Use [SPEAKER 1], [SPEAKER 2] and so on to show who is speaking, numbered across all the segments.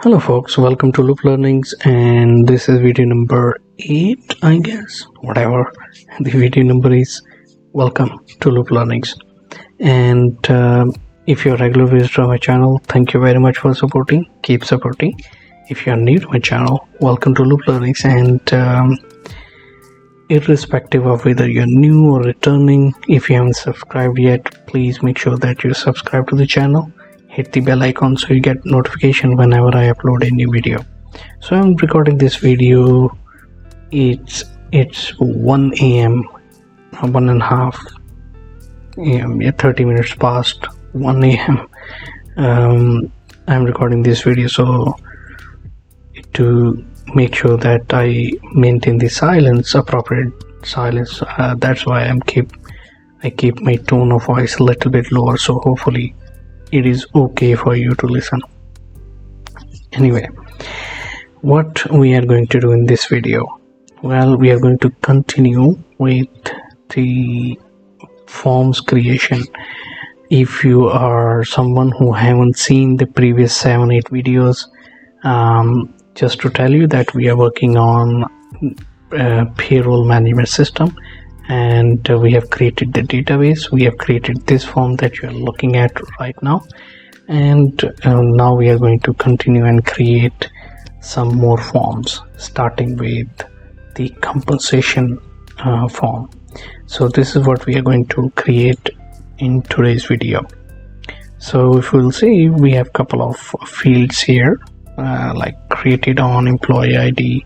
[SPEAKER 1] Hello folks, welcome to Loop Learnings, and this is video number 8, I guess, whatever the video number is. Welcome to Loop Learnings, and if you're a regular visitor to my channel, thank you very much for supporting. Keep supporting. If you're new to my channel, welcome to Loop Learnings, and irrespective of whether you're new or returning, if you haven't subscribed yet, please make sure that you subscribe to the channel. Hit the bell icon so you get notification whenever I upload a new video. So I'm recording this video. It's 1 a.m. 1:30 a.m. Yeah, 30 minutes past 1 a.m. I'm recording this video so to make sure that I maintain the silence, appropriate silence. That's why I keep my tone of voice a little bit lower, so hopefully it is okay for you to listen. Anyway, what we are going to do in this video, well, we are going to continue with the forms creation. If you are someone who haven't seen the previous 7-8 videos, just to tell you that we are working on payroll management system, and we have created the database. We have created this form that you are looking at right now, and now we are going to continue and create some more forms, starting with the compensation form. So this is what we are going to create in today's video. So if we'll see, we have a couple of fields here, like created on, employee ID,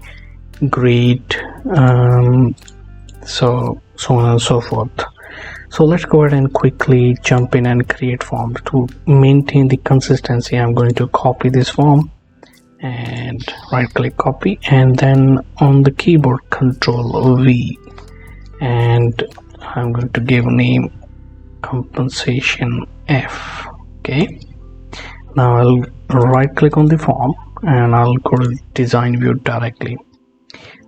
[SPEAKER 1] grade, so on and so forth. So let's go ahead and quickly jump in and create forms. To maintain the consistency, I'm going to copy this form and right click copy, and then on the keyboard Control V, and I'm going to give a name compensation F. Okay, now I'll right click on the form and I'll go to the design view directly.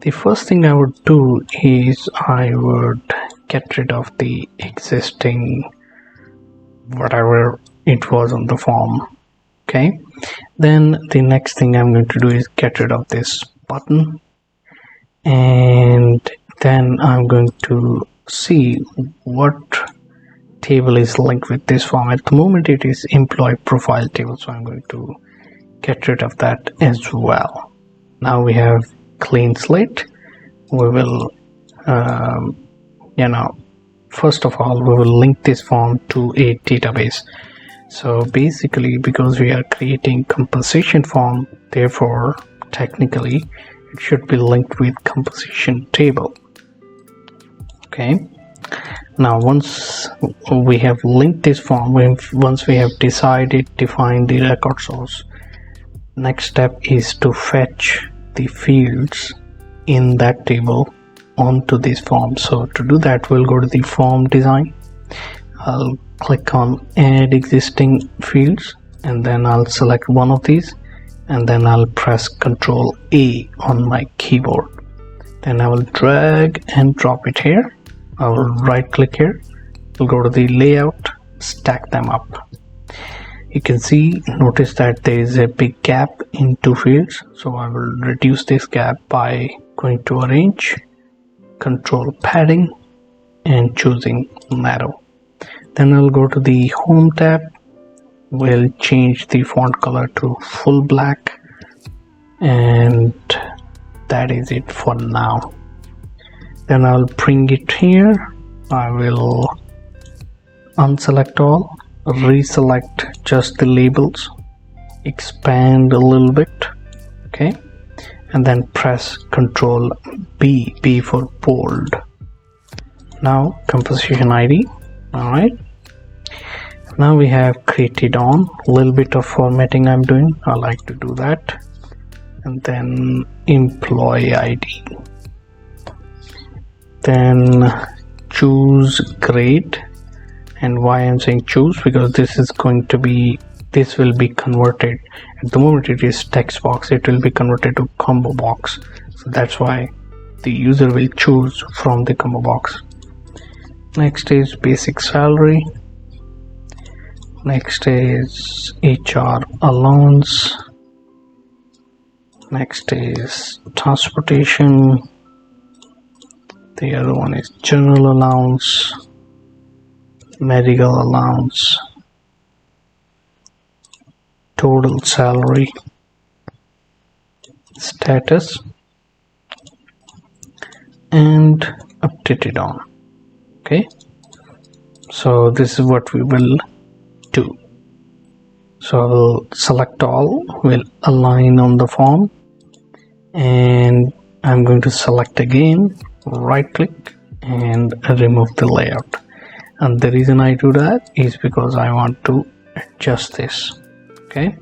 [SPEAKER 1] The first thing I would do is I would get rid of the existing whatever it was on the form. Okay, then the next thing I'm going to do is get rid of this button, and then I'm going to see what table is linked with this form. At the moment it is employee profile table, so I'm going to get rid of that as well. Now we have clean slate. We will first of all we will link this form to a database. So basically, because we are creating compensation form, therefore technically it should be linked with compensation table. Okay, now once we have linked this form, once we have defined the record source, next step is to fetch the fields in that table onto this form. So to do that, we'll go to the form design. I'll click on add existing fields, and then I'll select one of these, and then I'll press Ctrl A on my keyboard. Then I will drag and drop it here. I will right click here. We'll go to the layout, stack them up. You can notice that there is a big gap in two fields, so I will reduce this gap by going to arrange, control padding, and choosing narrow. Then I'll go to the home tab. We'll change the font color to full black, and that is it for now. Then I'll bring it here. I will unselect all, reselect just the labels, expand a little bit, okay, and then press Ctrl B for bold. Now compensation ID. All right, now we have created on. A little bit of formatting I'm doing, I like to do that, and then employee ID, then choose grade. And why I'm saying choose, because this will be converted. At the moment it is text box, it will be converted to combo box, so that's why the user will choose from the combo box. Next is basic salary, next is HR allowance, Next is transportation. The other one is general allowance, medical allowance, total salary, status, and updated on. Okay, so this is what we will do. So I'll select all, will align on the form, and I'm going to select again, right click and remove the layout. And the reason I do that is because I want to adjust this. Okay,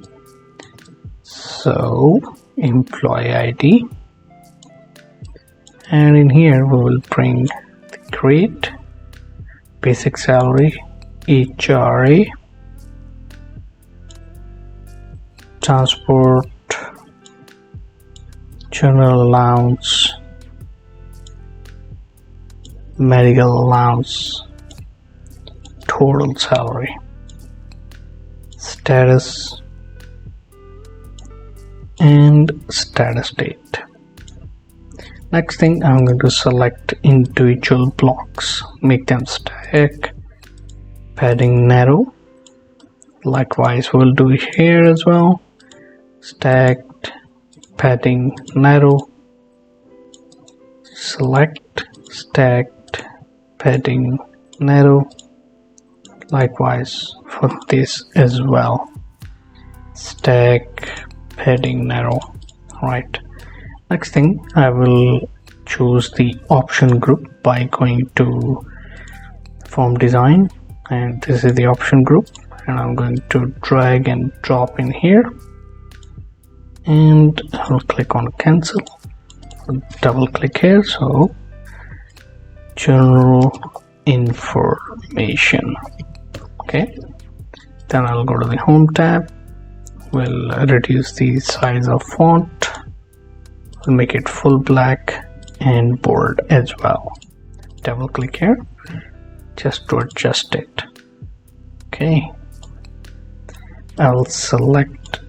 [SPEAKER 1] so employee ID, and in here we will bring the grade, basic salary, HRA, transport, general allowance, medical allowance, total salary, status, and status date. Next thing, I'm going to select individual blocks, make them stack, padding narrow. Likewise we'll do here as well, stacked, padding narrow, select, stacked, padding narrow. Likewise for this as well, stack, padding narrow. Right, next thing, I will choose the option group by going to form design, and this is the option group, and I'm going to drag and drop in here, and I'll click on cancel, double click here, so general information. Okay, then I'll go to the home tab, we'll reduce the size of font, we'll make it full black and bold as well. Double click here just to adjust it. Okay, I will select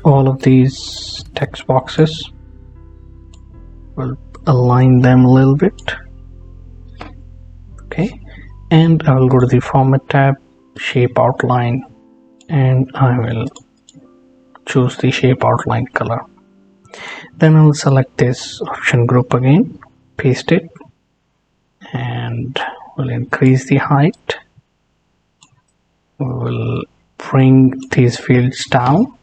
[SPEAKER 1] all of these text boxes, we'll align them a little bit. Okay, and I will go to the format tab, shape outline, and I will choose the shape outline color. Then I will select this option group again, paste it, and we'll increase the height. We will bring these fields down,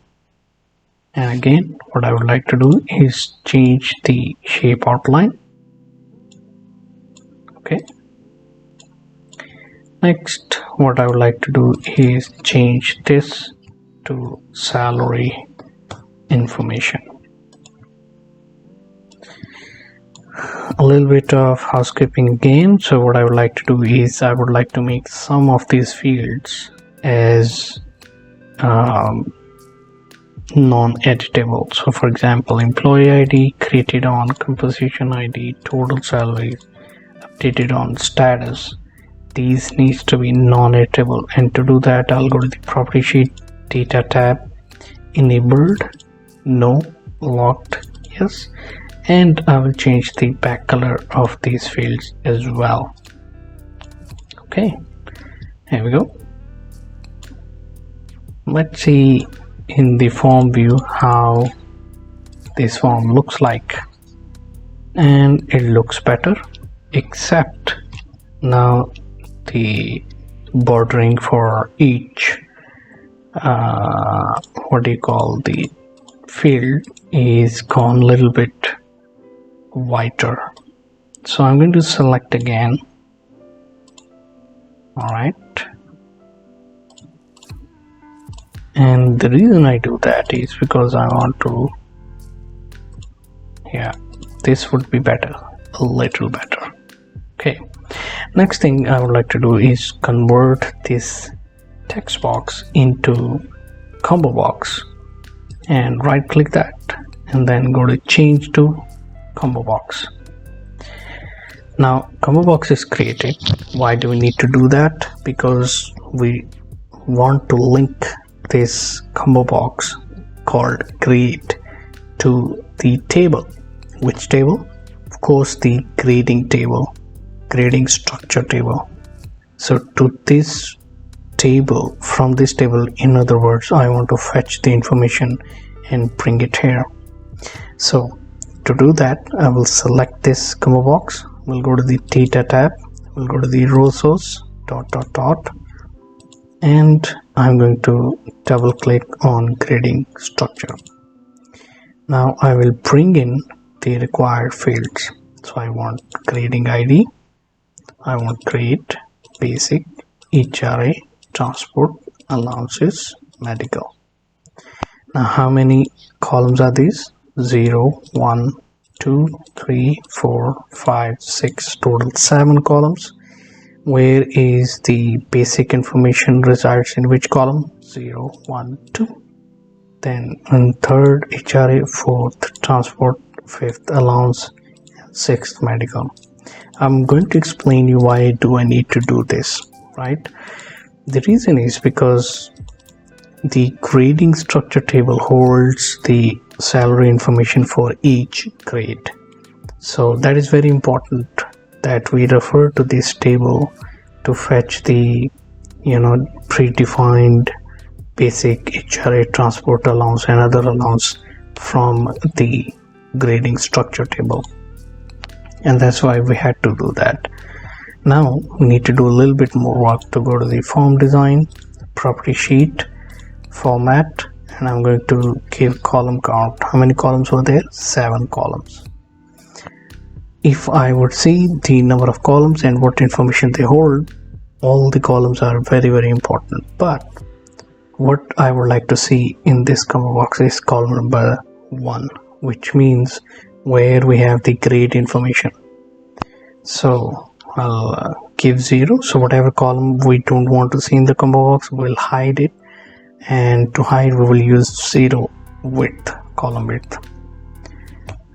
[SPEAKER 1] and again what I would like to do is change the shape outline. Okay, next what I would like to do is change this to salary information. A little bit of housekeeping again. So what I would like to do is I would like to make some of these fields as non-editable. So for example, employee ID created on composition ID, total salary updated on status, these needs to be non-editable, and to do that I'll go to the property sheet data tab, enabled, no, locked, yes, and I will change the back color of these fields as well. Okay, here we go. Let's see in the form view how this form looks like, and it looks better, except now the bordering for each the field is gone a little bit whiter. So I'm going to select again. All right, and the reason I do that is because I want to, yeah, this would be better, a little better. Okay, next thing I would like to do is convert this text box into combo box, and right click that and then go to change to combo box. Now combo box is created. Why do we need to do that? Because we want to link this combo box called create to the table. Which table? Of course, the grading table, grading structure table. So to this table, from this table, in other words, I want to fetch the information and bring it here. So to do that, I will select this combo box. We'll go to the data tab. We'll go to the row source .. and I'm going to double click on grading structure. Now I will bring in the required fields. So I want grading ID, I want grade, basic, HRA, transport, allowances, medical. Now how many columns are these? 0, 1, 2, 3, 4, 5, 6, total 7 columns. Where is the basic information resides in which column? 0, 1, 2. Then in third, HRA, fourth, transport, fifth, allowance, sixth, medical. I'm going to explain you why do I need to do this, right? The reason is because the grading structure table holds the salary information for each grade. So that is very important that we refer to this table to fetch the predefined basic, HRA, transport allowance and other allowance from the grading structure table, and that's why we had to do that. Now we need to do a little bit more work to go to the form design, property sheet, format, and I'm going to give column count. How many columns were there? 7 columns. If I would see the number of columns and what information they hold, all the columns are very, very important. But what I would like to see in this combo box is column number 1, which means where we have the grade information. So I'll give 0. So whatever column we don't want to see in the combo box, we'll hide it. And to hide, we will use 0 width, column width.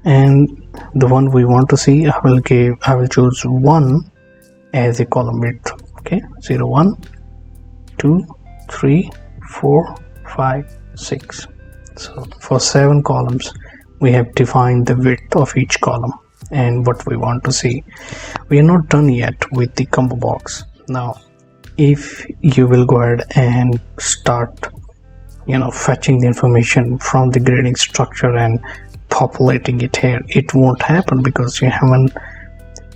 [SPEAKER 1] And the one we want to see, I will choose 1 as a column width. Okay, 0, 1, 2, 3, 4, 5, 6. So for 7 columns, we have defined the width of each column and what we want to see. We are not done yet with the combo box. Now, if you will go ahead and start fetching the information from the grading structure and populating it here, it won't happen because you haven't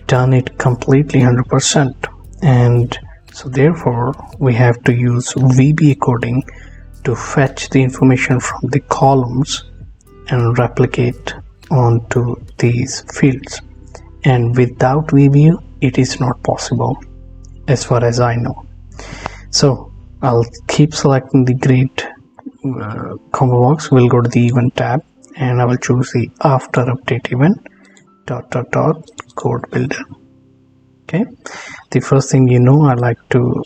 [SPEAKER 1] done it completely 100%. And so therefore we have to use VBA coding to fetch the information from the columns and replicate onto these fields. And without VBA, it is not possible as far as I know. So I'll keep selecting the grade combo box. We'll go to the event tab and I will choose the after update event ... code builder. Okay, the first thing I like to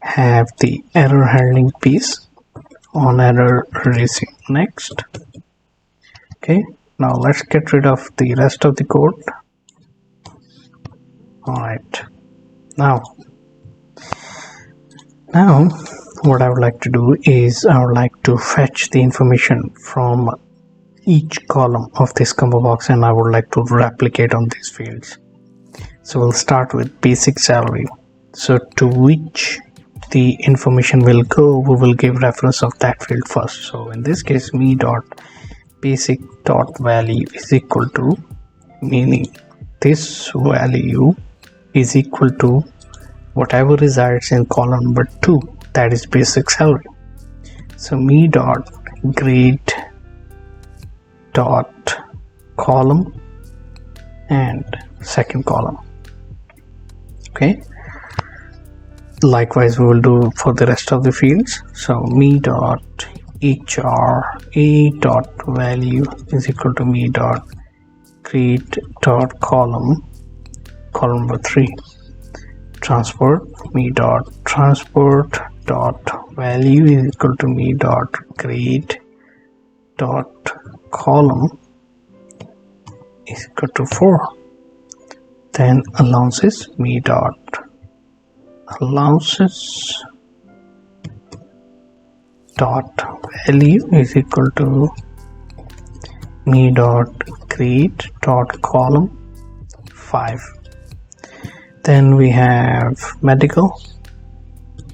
[SPEAKER 1] have the error handling piece on error releasing. Next. Okay, now let's get rid of the rest of the code. All right, now what I would like to do is I would like to fetch the information from each column of this combo box and I would like to replicate on these fields. So we'll start with basic salary. So to which the information will go, we will give reference of that field first. So in this case, me.basic.value is equal to, meaning this value is equal to whatever resides in column number 2, that is basic salary. So me.grade.column and second column. Okay, likewise we will do for the rest of the fields. So me.hra.value is equal to me.grade.column number 3. Transport, me.transport.value is equal to me.grade.column is equal to 4. Then allowances, me.allowances.value is equal to me dot create dot column 5. Then we have medical,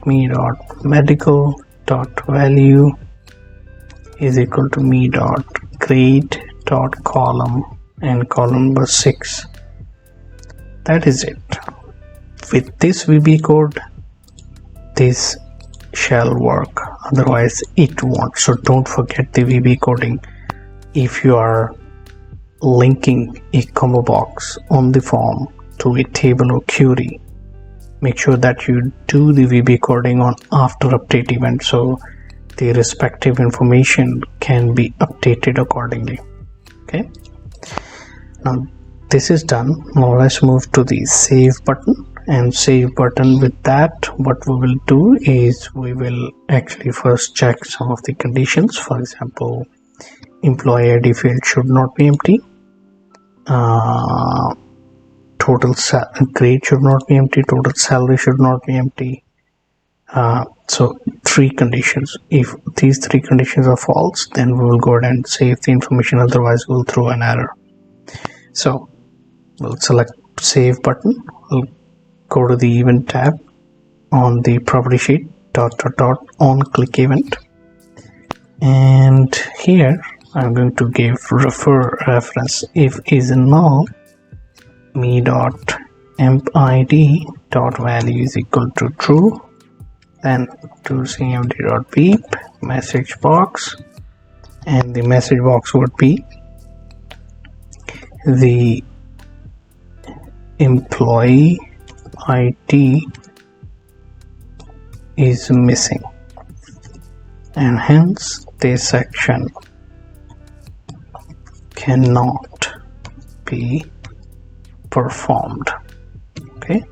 [SPEAKER 1] me dot medical dot value is equal to me dot create dot column and column number 6. That is it. With this VB code, this shall work, otherwise it won't. So don't forget the VB coding. If you are linking a combo box on the form to a table or query, make sure that you do the VB coding on after update event, so the respective information can be updated accordingly. Okay, now this is done. Now let's move to the save button. And save button, with that what we will do is we will actually first check some of the conditions. For example, employee ID field should not be empty, total grade should not be empty, total salary should not be empty. So 3 conditions. If these 3 conditions are false, then we will go ahead and save the information, otherwise we'll throw an error. So we'll select save button, we'll go to the event tab on the property sheet, on click event, and here I'm going to give refer reference if is null, me dot emp id dot value is equal to true, then to cmd dot beep message box, and the message box would be the employee ID is missing and hence this section cannot be performed. Okay,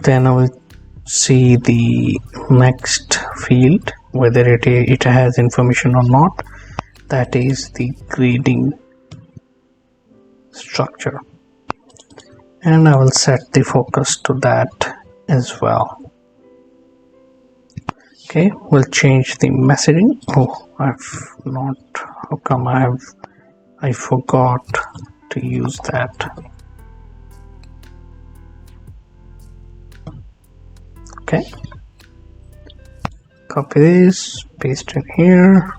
[SPEAKER 1] then I will see the next field whether it has information or not, that is the grading structure, and I will set the focus to that as well. Okay, we'll change the messaging. Oh, I've not, how come I forgot to use that. Okay, copy this, paste in here,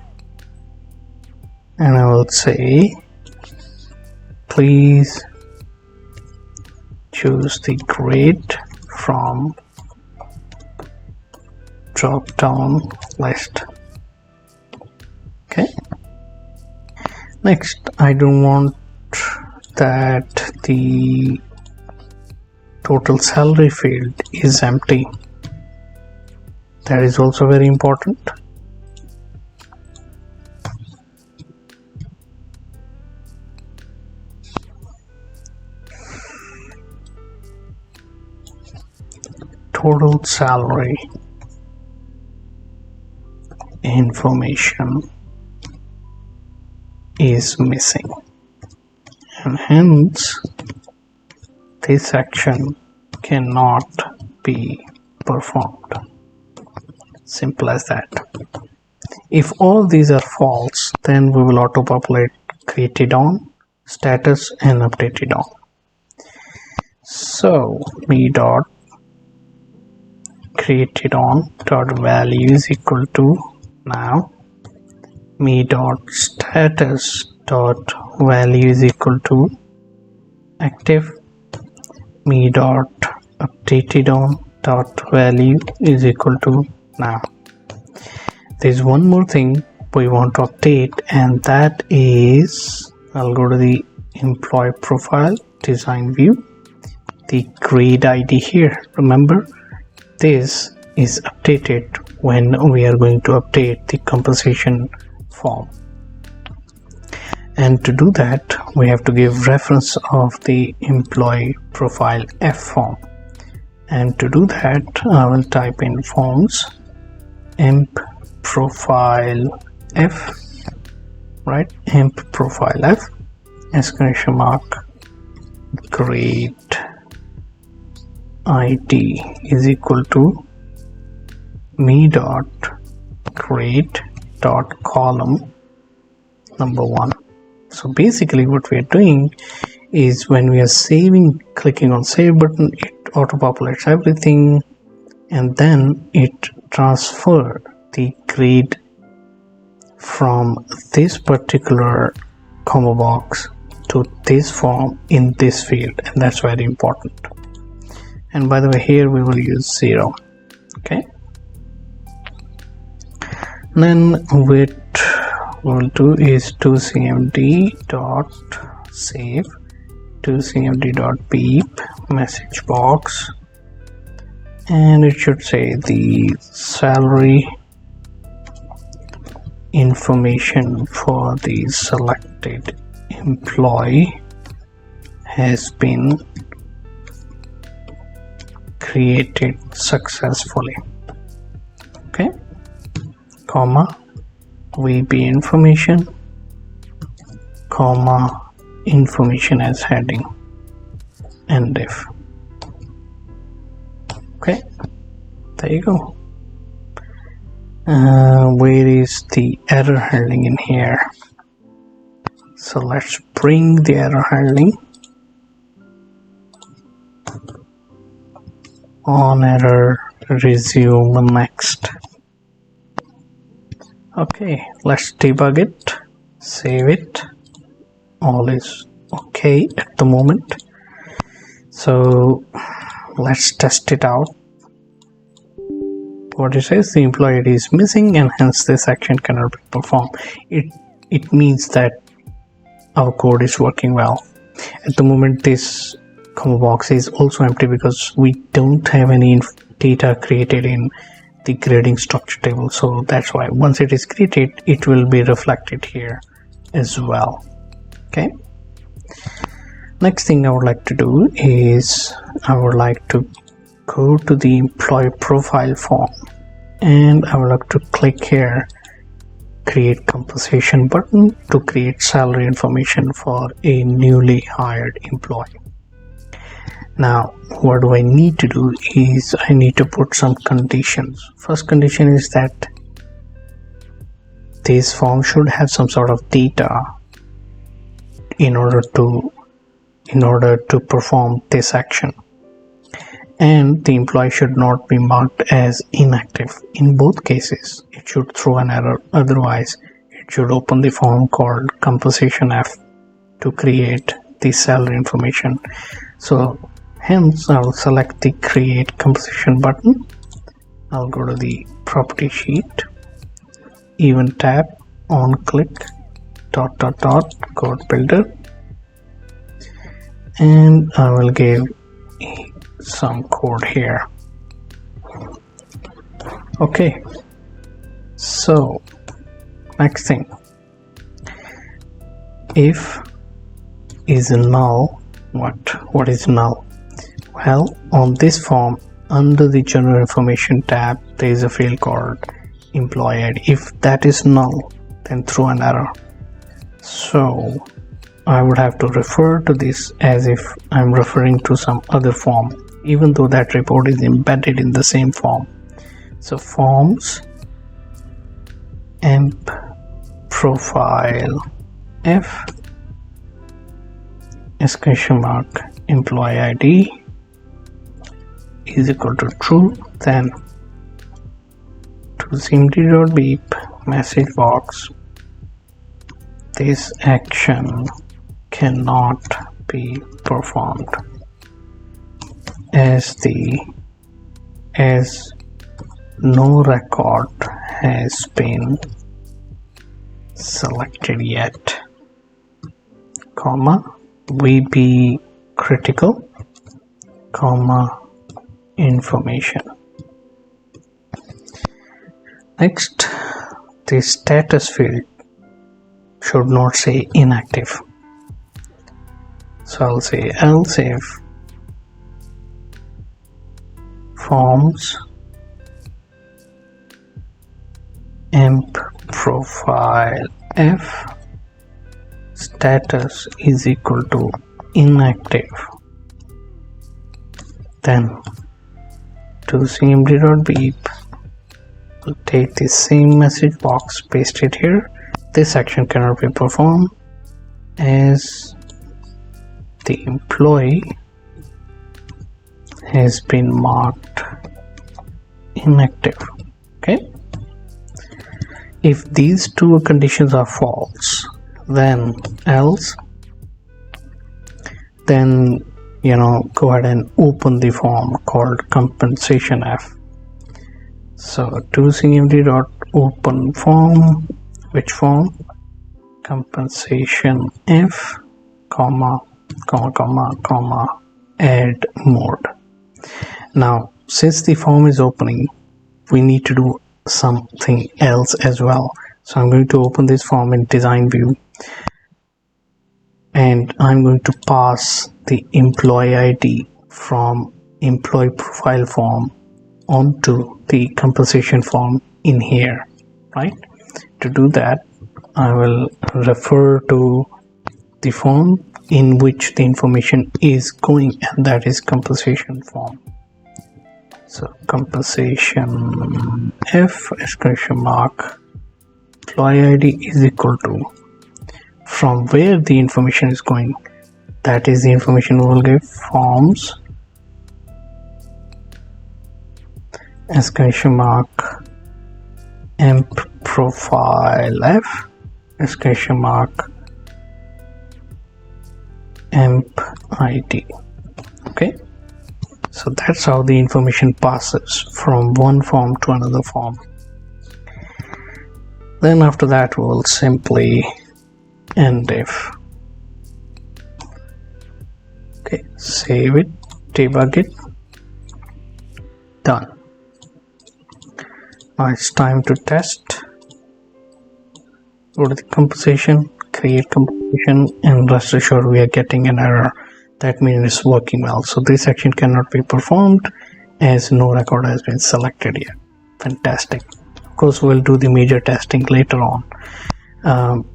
[SPEAKER 1] and I will say please choose the grade from drop down list. Okay, next I don't want that the total salary field is empty. That is also very important. Total salary information is missing, and hence this section cannot be performed. Simple as that. If all these are false, then we will auto populate created on, status, and updated on. So me dot created on dot value is equal to now me dot status dot value is equal to active, me dot updated on dot value is equal to now. There's one more thing we want to update, and that is, I'll go to the employee profile design view, the grade ID here. Remember, this is updated when we are going to update the compensation form, and to do that we have to give reference of the employee profile F form, and to do that I will type in forms emp profile F, right, emp profile F exclamation mark grade ID is equal to me dot grade dot column number 1. So basically what we are doing is when we are saving, clicking on save button, it auto populates everything and then it transfer the grade from this particular comma box to this form in this field, and that's very important. And by the way, here we will use 0. Okay, then what we'll do is 2cmd dot save 2cmd dot beep message box, and it should say the salary information for the selected employee has been created successfully. Okay, comma VP information, comma information as heading, and if. Okay, there you go. Where is the error handling in here? So let's bring the error handling on error, resume next. Okay, let's debug it, save it. All is okay at the moment. So let's test it out. What it says, the employee ID is missing and hence this action cannot be performed. It means that our code is working well. At the moment this comma box is also empty because we don't have any data created in the grading structure table, so that's why once it is created it will be reflected here as well. Okay, next thing I would like to do is I would like to go to the employee profile form and I would like to click here, create compensation button to create salary information for a newly hired employee. Now what do I need to do is I need to put some conditions. First condition is that this form should have some sort of data in order to perform this action, and the employee should not be marked as inactive. In both cases it should throw an error, otherwise it should open the form called compensation F to create the salary information. So hence I'll select the create compensation button. I'll go to the property sheet, event tab, on click, code builder, and I will give some code here. Okay, so next thing, if is null. What is null? Well, on this form under the general information tab there is a field called employee ID. If that is null, then throw an error. So I would have to refer to this as if I'm referring to some other form, even though that report is embedded in the same form. So forms emp profile F exclamation mark employee ID is equal to true, then to cmd.beep message box, this action cannot be performed as no record has been selected yet, comma VB critical, comma information. Next, the status field should not say inactive. So I'll say else if forms emp profile F status is equal to inactive, then to cmd.beep will take the same message box, paste it here, this action cannot be performed as the employee has been marked inactive. Okay, if these two conditions are false, then else, then go ahead and open the form called compensation F. So to cmd.open form, which form? Compensation F, comma, add mode. Now since the form is opening, we need to do something else as well. So I'm going to open this form in design view, and I'm going to pass the employee ID from employee profile form onto the compensation form in here, right? To do that, I will refer to the form in which the information is going, and that is compensation form. So compensation F exclamation mark employee ID is equal to, from where the information is going, that is the information we will give, forms exclamation mark emp profile F exclamation mark emp ID. Okay, so that's how the information passes from one form to another form. Then after that we'll simply end if. Okay, save it, debug it, done. Now it's time to test. Go to the compensation, create compensation, and rest assured we are getting an error. That means it's working well. So this action cannot be performed as no record has been selected yet. Fantastic. Of course we'll do the major testing later on,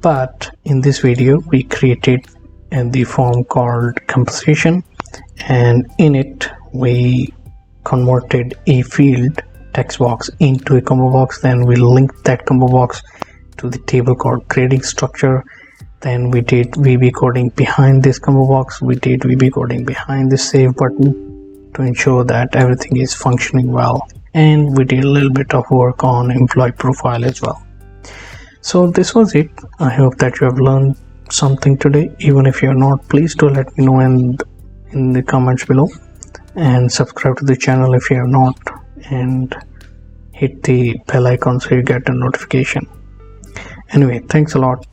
[SPEAKER 1] but in this video we created the form called compensation, and in it we converted a field text box into a combo box. Then we linked that combo box to the table called grading structure. Then we did VB coding behind this combo box. We did VB coding behind the save button to ensure that everything is functioning well. And we did a little bit of work on employee profile as well. So this was it. I hope that you have learned something today. Even if you're not, please do let me know in the comments below, and subscribe to the channel if you have not, and hit the bell icon so you get a notification. Anyway, thanks a lot.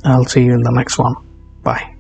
[SPEAKER 1] I'll see you in the next one. Bye.